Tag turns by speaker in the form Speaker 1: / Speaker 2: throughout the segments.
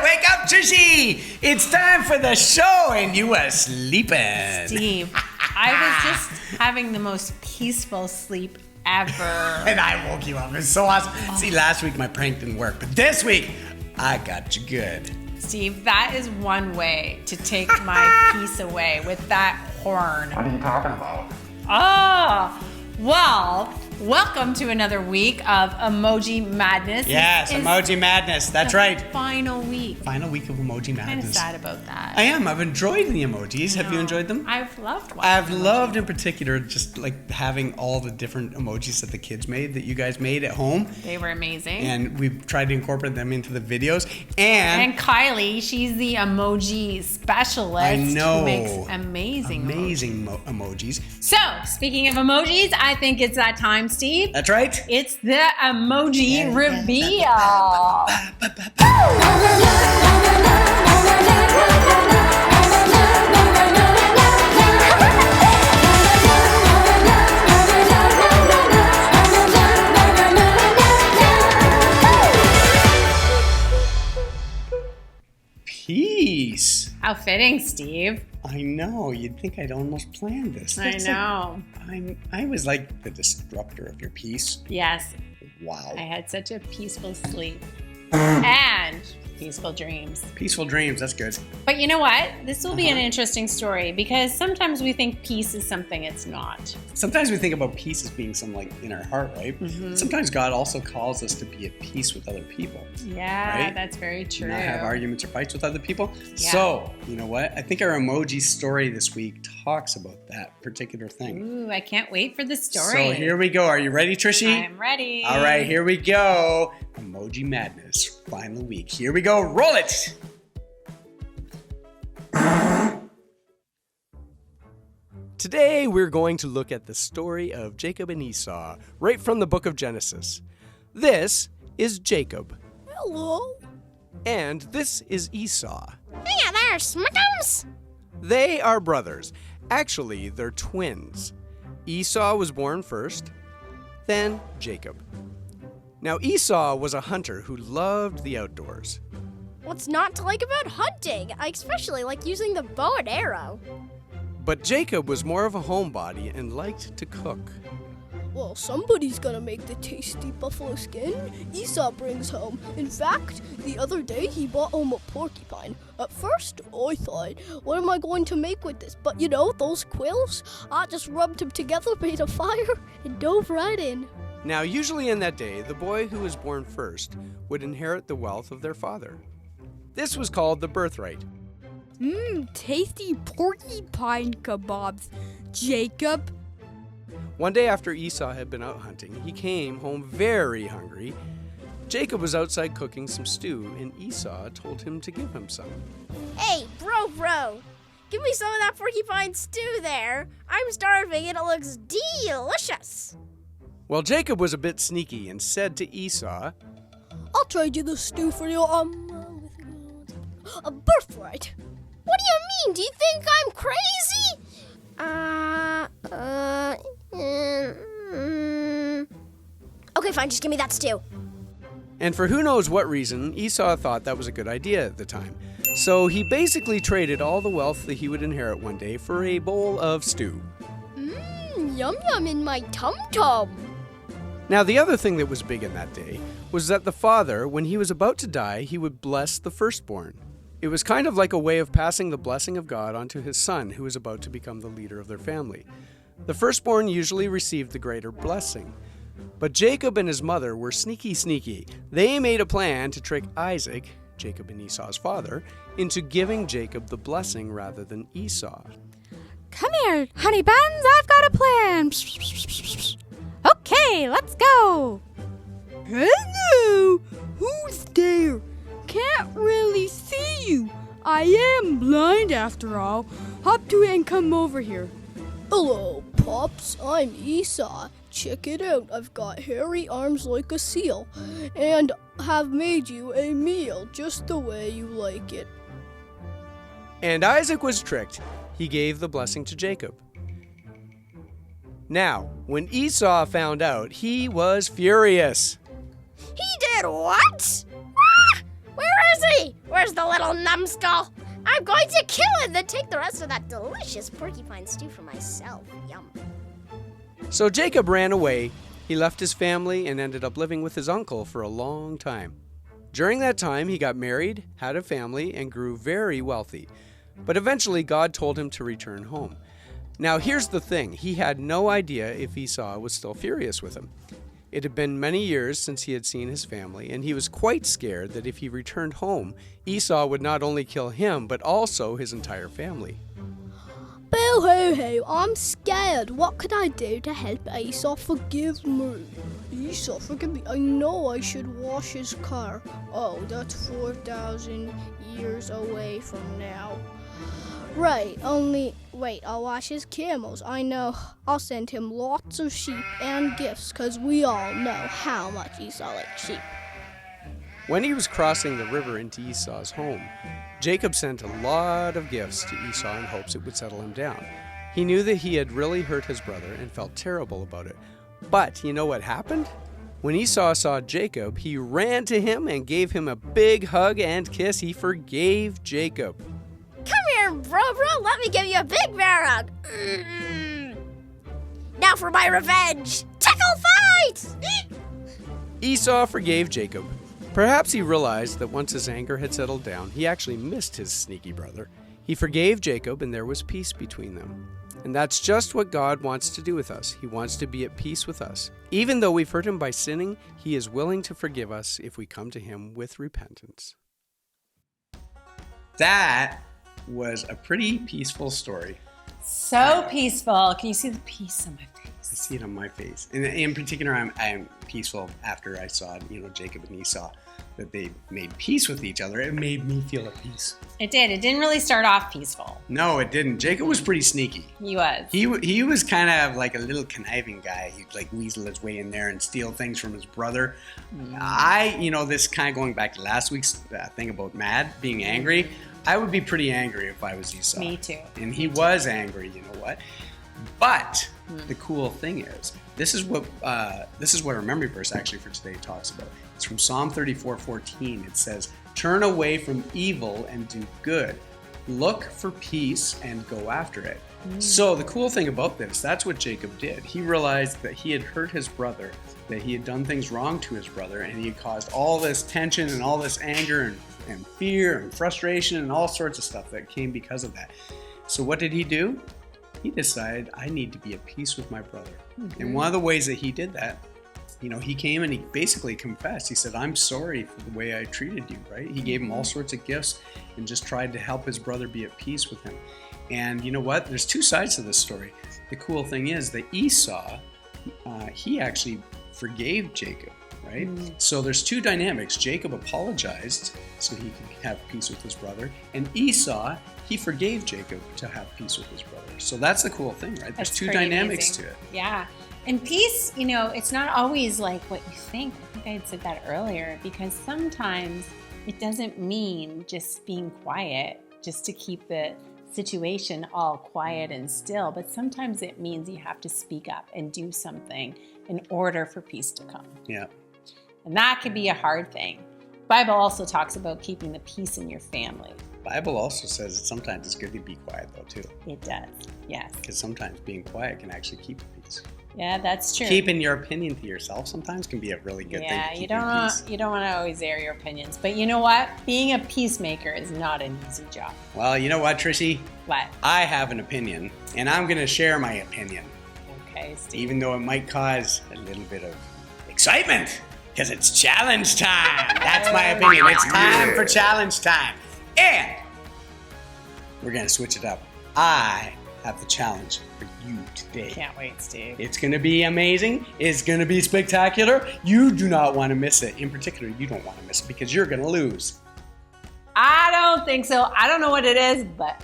Speaker 1: Wake up, Tushy! It's time for the show, and you are sleeping.
Speaker 2: Steve, I was just having the most peaceful sleep ever.
Speaker 1: And I woke you up. It's so awesome. See, last week my prank didn't work, but this week I got you good.
Speaker 2: Steve, that is one way to take my peace away with that horn.
Speaker 1: What are you talking about?
Speaker 2: Oh, well, welcome to another week of Emoji Madness.
Speaker 1: Yes, Emoji Madness. That's right.
Speaker 2: Final week.
Speaker 1: Final week of Emoji Madness.
Speaker 2: Kind of sad about that.
Speaker 1: I am. I've enjoyed the emojis. Have you enjoyed them?
Speaker 2: I've loved one.
Speaker 1: I've loved in particular just like having all the different emojis that the kids made, that you guys made at home.
Speaker 2: They were amazing.
Speaker 1: And we've tried to incorporate them into the videos. And
Speaker 2: Kylie, she's the emoji specialist.
Speaker 1: I know.
Speaker 2: Who makes amazing
Speaker 1: emojis.
Speaker 2: So, speaking of emojis, I think it's that time, Steve.
Speaker 1: That's right.
Speaker 2: It's the emoji reveal.
Speaker 1: Peace.
Speaker 2: How fitting, Steve.
Speaker 1: I know. You'd think I'd almost planned this.
Speaker 2: I know.
Speaker 1: I was like the disruptor of your peace.
Speaker 2: Yes.
Speaker 1: Wow.
Speaker 2: I had such a peaceful sleep. And peaceful dreams.
Speaker 1: Peaceful dreams. That's good.
Speaker 2: But you know what? This will be an interesting story because sometimes we think peace is something it's not.
Speaker 1: Sometimes we think about peace as being some like in our heart, right?
Speaker 2: Mm-hmm.
Speaker 1: Sometimes God also calls us to be at peace with other people.
Speaker 2: Yeah,
Speaker 1: right?
Speaker 2: That's very true.
Speaker 1: Not have arguments or fights with other people.
Speaker 2: Yeah.
Speaker 1: So, you know what? I think our emoji story this week talks about that particular thing.
Speaker 2: Ooh, I can't wait for the story.
Speaker 1: So here we go. Are you ready, Trishy?
Speaker 2: I'm ready.
Speaker 1: All right, here we go. Emoji Madness, final week. Here we go. Roll it. Today, we're going to look at the story of Jacob and Esau, right from the book of Genesis. This is Jacob.
Speaker 3: Hello.
Speaker 1: And this is Esau.
Speaker 3: Hey there, Smickums.
Speaker 1: They are brothers. Actually, they're twins. Esau was born first, then Jacob. Now, Esau was a hunter who loved the outdoors.
Speaker 3: What's not to like about hunting? I especially like using the bow and arrow.
Speaker 1: But Jacob was more of a homebody and liked to cook.
Speaker 4: Well, somebody's gonna make the tasty buffalo skin Esau brings home. In fact, the other day he brought home a porcupine. At first, I thought, what am I going to make with this? But you know, those quills, I just rubbed them together, made a fire, and dove right in.
Speaker 1: Now, usually in that day, the boy who was born first would inherit the wealth of their father. This was called the birthright.
Speaker 5: Tasty porcupine kebabs, Jacob.
Speaker 1: One day after Esau had been out hunting, he came home very hungry. Jacob was outside cooking some stew, and Esau told him to give him some.
Speaker 3: Hey, bro. Give me some of that porcupine stew there. I'm starving and it looks delicious.
Speaker 1: Well, Jacob was a bit sneaky and said to Esau,
Speaker 4: I'll trade you the stew for your, a birthright.
Speaker 3: What do you mean? Do you think I'm crazy? Okay, fine, just give me that stew.
Speaker 1: And for who knows what reason, Esau thought that was a good idea at the time. So he basically traded all the wealth that he would inherit one day for a bowl of stew.
Speaker 4: Yum yum in my tum-tum.
Speaker 1: Now, the other thing that was big in that day was that the father, when he was about to die, he would bless the firstborn. It was kind of like a way of passing the blessing of God onto his son, who was about to become the leader of their family. The firstborn usually received the greater blessing. But Jacob and his mother were sneaky. They made a plan to trick Isaac, Jacob and Esau's father, into giving Jacob the blessing rather than Esau.
Speaker 5: Come here, honey buns, I've got a plan. Okay, let's go. Hello, who's there? Can't really see you. I am blind after all. Hop to it and come over here.
Speaker 4: Hello, Pops. I'm Esau. Check it out. I've got hairy arms like a seal, and have made you a meal just the way you like it.
Speaker 1: And Isaac was tricked. He gave the blessing to Jacob. Now, when Esau found out, he was furious.
Speaker 3: He did what? Ah! Where is he? Where's the little numbskull? I'm going to kill him, then take the rest of that delicious porcupine stew for myself. Yum.
Speaker 1: So Jacob ran away. He left his family and ended up living with his uncle for a long time. During that time, he got married, had a family, and grew very wealthy. But eventually, God told him to return home. Now, here's the thing. He had no idea if Esau was still furious with him. It had been many years since he had seen his family, and he was quite scared that if he returned home, Esau would not only kill him, but also his entire family.
Speaker 4: Boo-hoo-hoo, I'm scared. What can I do to help Esau forgive me? Esau, forgive me. I know I should wash his car. Oh, that's 4,000 years away from now. Right, I'll wash his camels. I know. I'll send him lots of sheep and gifts, because we all know how much Esau likes sheep.
Speaker 1: When he was crossing the river into Esau's home, Jacob sent a lot of gifts to Esau in hopes it would settle him down. He knew that he had really hurt his brother and felt terrible about it. But you know what happened? When Esau saw Jacob, he ran to him and gave him a big hug and kiss. He forgave Jacob.
Speaker 3: Come here, bro. Let me give you a big bear hug. Now for my revenge. Tickle fight!
Speaker 1: Esau forgave Jacob. Perhaps he realized that once his anger had settled down, he actually missed his sneaky brother. He forgave Jacob, and there was peace between them. And that's just what God wants to do with us. He wants to be at peace with us. Even though we've hurt him by sinning, he is willing to forgive us if we come to him with repentance. That was a pretty peaceful story.
Speaker 2: So peaceful. Can you see the peace on my face?
Speaker 1: I see it on my face. And in particular, I'm peaceful after I saw, Jacob and Esau, that they made peace with each other. It made me feel at peace.
Speaker 2: It did. It didn't really start off peaceful.
Speaker 1: No, it didn't. Jacob was pretty sneaky.
Speaker 2: He was.
Speaker 1: He was kind of like a little conniving guy. He'd like weasel his way in there and steal things from his brother. This kind of going back to last week's thing about being angry. I would be pretty angry if I was Esau.
Speaker 2: Me too.
Speaker 1: And he was angry, you know what? But the cool thing is, this is what our memory verse actually for today talks about. It's from Psalm 34:14. It says, "Turn away from evil and do good. Look for peace and go after it." So the cool thing about this, that's what Jacob did. He realized that he had hurt his brother, that he had done things wrong to his brother, and he had caused all this tension and all this anger and fear and frustration and all sorts of stuff that came because of that. So what did he do? He decided, I need to be at peace with my brother. And one of the ways that he did that, he came and he basically confessed. He said, I'm sorry for the way I treated you, right? He gave him all sorts of gifts and just tried to help his brother be at peace with him. And you know what? There's two sides to this story. The cool thing is that Esau, he actually forgave Jacob, right? So there's two dynamics. Jacob apologized so he could have peace with his brother. And Esau, he forgave Jacob to have peace with his brother. So that's the cool thing, right? There's two dynamics to it.
Speaker 2: Yeah. And peace, it's not always like what you think. I think I had said that earlier, because sometimes it doesn't mean just being quiet, just to keep the situation all quiet and still. But sometimes it means you have to speak up and do something in order for peace to come.
Speaker 1: Yeah.
Speaker 2: And that can be a hard thing. The Bible also talks about keeping the peace in your family.
Speaker 1: Bible also says that sometimes it's good to be quiet, though, too.
Speaker 2: It does, yes.
Speaker 1: Because sometimes being quiet can actually keep peace.
Speaker 2: Yeah, that's true.
Speaker 1: Keeping your opinion to yourself sometimes can be a really good thing to keep peace.
Speaker 2: You don't want to always air your opinions. But you know what? Being a peacemaker is not an easy job.
Speaker 1: Well, you know what, Trissy?
Speaker 2: What?
Speaker 1: I have an opinion, and I'm going to share my opinion.
Speaker 2: Okay, Steve.
Speaker 1: Even though it might cause a little bit of excitement, because it's challenge time. That's my opinion. It's time for challenge time. And we're going to switch it up. I have the challenge for you today.
Speaker 2: Can't wait, Steve.
Speaker 1: It's going to be amazing. It's going to be spectacular. You do not want to miss it. In particular, you don't want to miss it because you're going to lose.
Speaker 2: I don't think so. I don't know what it is, but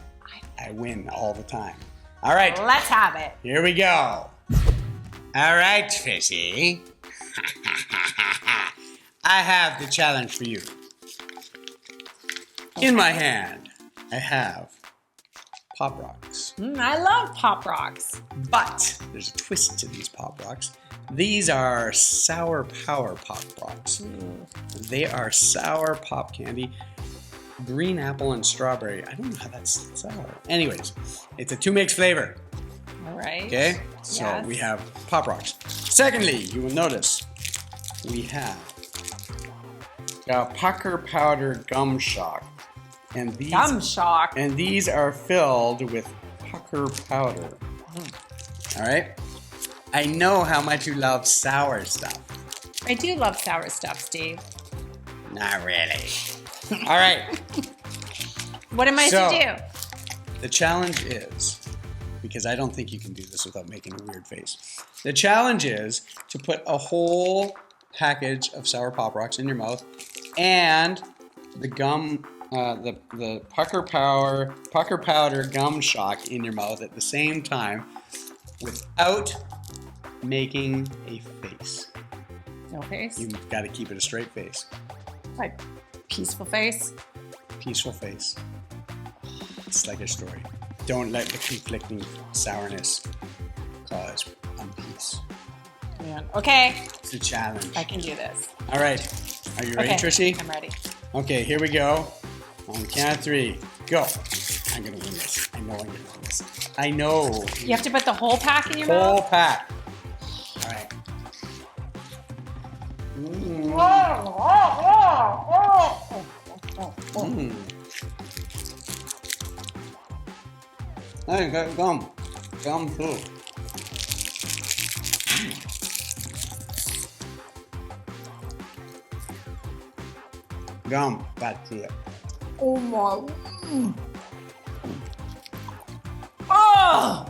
Speaker 1: I win all the time. All right.
Speaker 2: Let's have it.
Speaker 1: Here we go. All right, Trissy. I have the challenge for you. In my hand, I have Pop Rocks.
Speaker 2: I love Pop Rocks.
Speaker 1: But there's a twist to these Pop Rocks. These are Sour Power Pop Rocks. They are sour pop candy, green apple and strawberry. I don't know how that's sour. Anyways, it's a 2-mix flavor.
Speaker 2: All right.
Speaker 1: Okay? So we have Pop Rocks. Secondly, you will notice we have Pucker Powder Gum Shock. And these
Speaker 2: Gum Shock.
Speaker 1: And these are filled with pucker powder. All right? I know how much you love sour stuff.
Speaker 2: I do love sour stuff, Steve.
Speaker 1: Not really. All right.
Speaker 2: What am I to do?
Speaker 1: The challenge is, because I don't think you can do this without making a weird face. The challenge is to put a whole package of sour Pop Rocks in your mouth and the gum, the pucker powder gum shock in your mouth at the same time without making a face.
Speaker 2: No face?
Speaker 1: You've got to keep it a straight face.
Speaker 2: Like peaceful face?
Speaker 1: Peaceful face. It's like a story. Don't let the conflicting sourness cause unpeace.
Speaker 2: Yeah. Okay.
Speaker 1: It's a challenge.
Speaker 2: I can do this.
Speaker 1: All right. Are you ready, Trissy?
Speaker 2: I'm ready.
Speaker 1: Okay, here we go. On the count of 3, go. I'm going to win this. I know I'm going to win this. I know.
Speaker 2: You have to put the whole pack in your
Speaker 1: Whole
Speaker 2: mouth?
Speaker 1: pack. All right. Hey, got gum. Gum too. Gum, that's it.
Speaker 2: Oh my. Oh!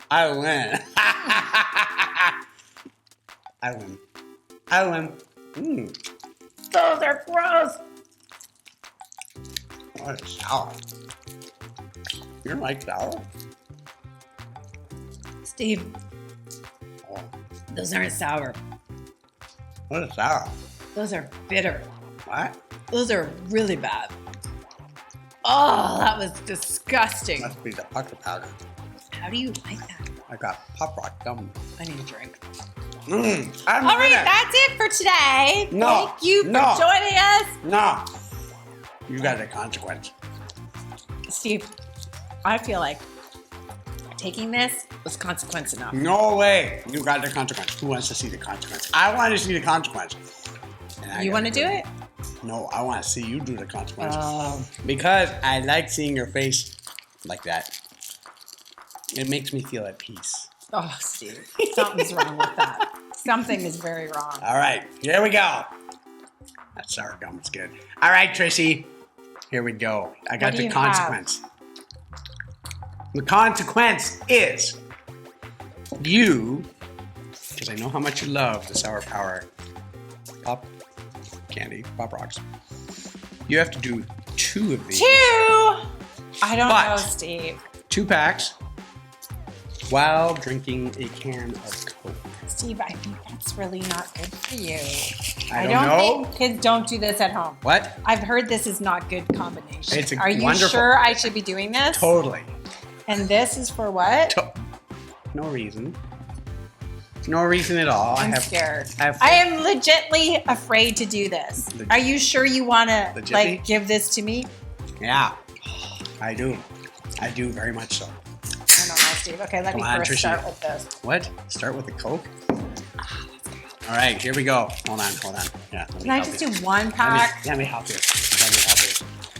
Speaker 1: I win. I win. I win.
Speaker 2: Those are gross.
Speaker 1: What is sour? You don't like sour?
Speaker 2: Steve,
Speaker 1: Oh,
Speaker 2: those aren't sour.
Speaker 1: what is sour?
Speaker 2: Those are bitter.
Speaker 1: What?
Speaker 2: Those are really bad. Oh, that was disgusting.
Speaker 1: Must be the pucker powder.
Speaker 2: How do you like that?
Speaker 1: I got Pop Rock gum.
Speaker 2: I need a drink.
Speaker 1: I'm
Speaker 2: All right,
Speaker 1: gonna-
Speaker 2: that's it for today.
Speaker 1: No,
Speaker 2: Thank you for
Speaker 1: no.
Speaker 2: joining us.
Speaker 1: No. You got a consequence.
Speaker 2: Steve, I feel like taking this was consequence enough.
Speaker 1: No way. You got the consequence. Who wants to see the consequence? I want to see the consequence.
Speaker 2: You want to do it?
Speaker 1: No, I want to see you do the consequence.
Speaker 2: Oh.
Speaker 1: Because I like seeing your face like that. It makes me feel at peace.
Speaker 2: Oh, Steve, something's wrong with that. Something is very wrong.
Speaker 1: All right, here we go. That sour gum is good. All right, Trissy, here we go. I got
Speaker 2: What do
Speaker 1: the
Speaker 2: you
Speaker 1: consequence. The consequence is you, because I know how much you love the Sour Power Pop Candy, Pop Rocks. You have to do 2 of these.
Speaker 2: 2? I don't
Speaker 1: But-
Speaker 2: know, Steve.
Speaker 1: 2 packs while drinking a can of Coke.
Speaker 2: Steve, I think that's really not good for you.
Speaker 1: I don't know.
Speaker 2: think kids don't do this at home.
Speaker 1: What?
Speaker 2: I've heard this is not good combination.
Speaker 1: It's
Speaker 2: Are you
Speaker 1: wonderful.
Speaker 2: sure I should be doing this?
Speaker 1: Totally.
Speaker 2: And this is for what?
Speaker 1: No reason. No reason at all.
Speaker 2: I'm scared.
Speaker 1: I
Speaker 2: am legitly afraid to do this. Are you sure you want to like give this to me?
Speaker 1: Yeah, I do. I do very much so.
Speaker 2: I don't know, Steve. Okay, let me first start with this.
Speaker 1: What? Start with the Coke? All right, here we go. Hold on. Yeah.
Speaker 2: Can I just do one pack?
Speaker 1: Let me help you.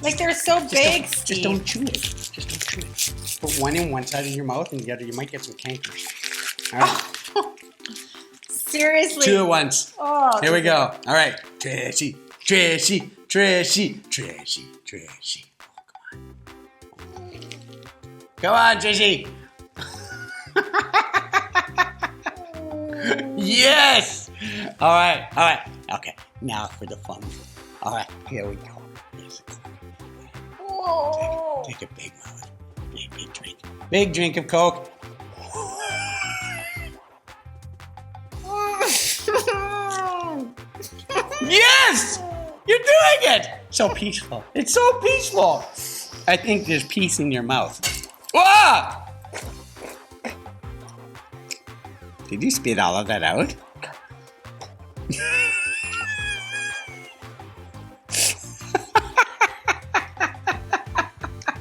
Speaker 2: Like they're so big, Steve.
Speaker 1: Just don't chew it. Just don't chew it. Put one in one side of your mouth, and the other you might get some cankers. All right.
Speaker 2: Seriously.
Speaker 1: 2 at once.
Speaker 2: Oh,
Speaker 1: here we go. All right. Trashy. Come on, Trashy. Yes. All right. Okay. Now for the fun. All right. Here we go. Yes. Take a big mouth. Big drink. Big drink of Coke. Yes! You're doing it! So peaceful. It's so peaceful. I think there's peace in your mouth. Whoa! Did you spit all of that out?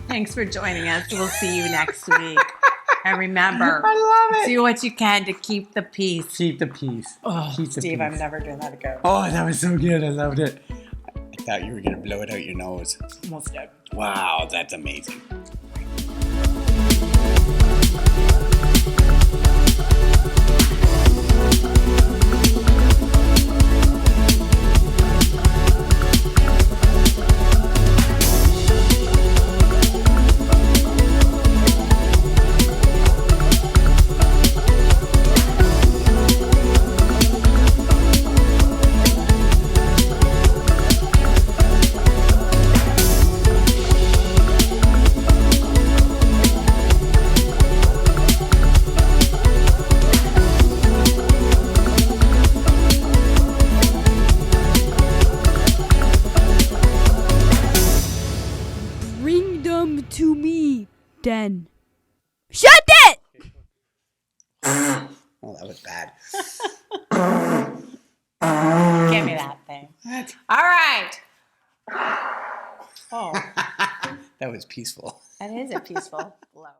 Speaker 2: Thanks for joining us. We'll see you next week. And remember,
Speaker 1: I love it.
Speaker 2: do what you can to keep the peace.
Speaker 1: Keep the peace.
Speaker 2: Oh,
Speaker 1: Keep the
Speaker 2: Steve,
Speaker 1: peace.
Speaker 2: I'm never doing that again.
Speaker 1: Oh, that was so good. I loved it. I thought you were going to blow it out your nose.
Speaker 2: Almost dead.
Speaker 1: Wow, that's amazing.
Speaker 5: Bring them to me, then. Shut it!
Speaker 1: Oh, that was bad.
Speaker 2: Give me that thing. All right. Oh,
Speaker 1: That was peaceful.
Speaker 2: that is a peaceful blow.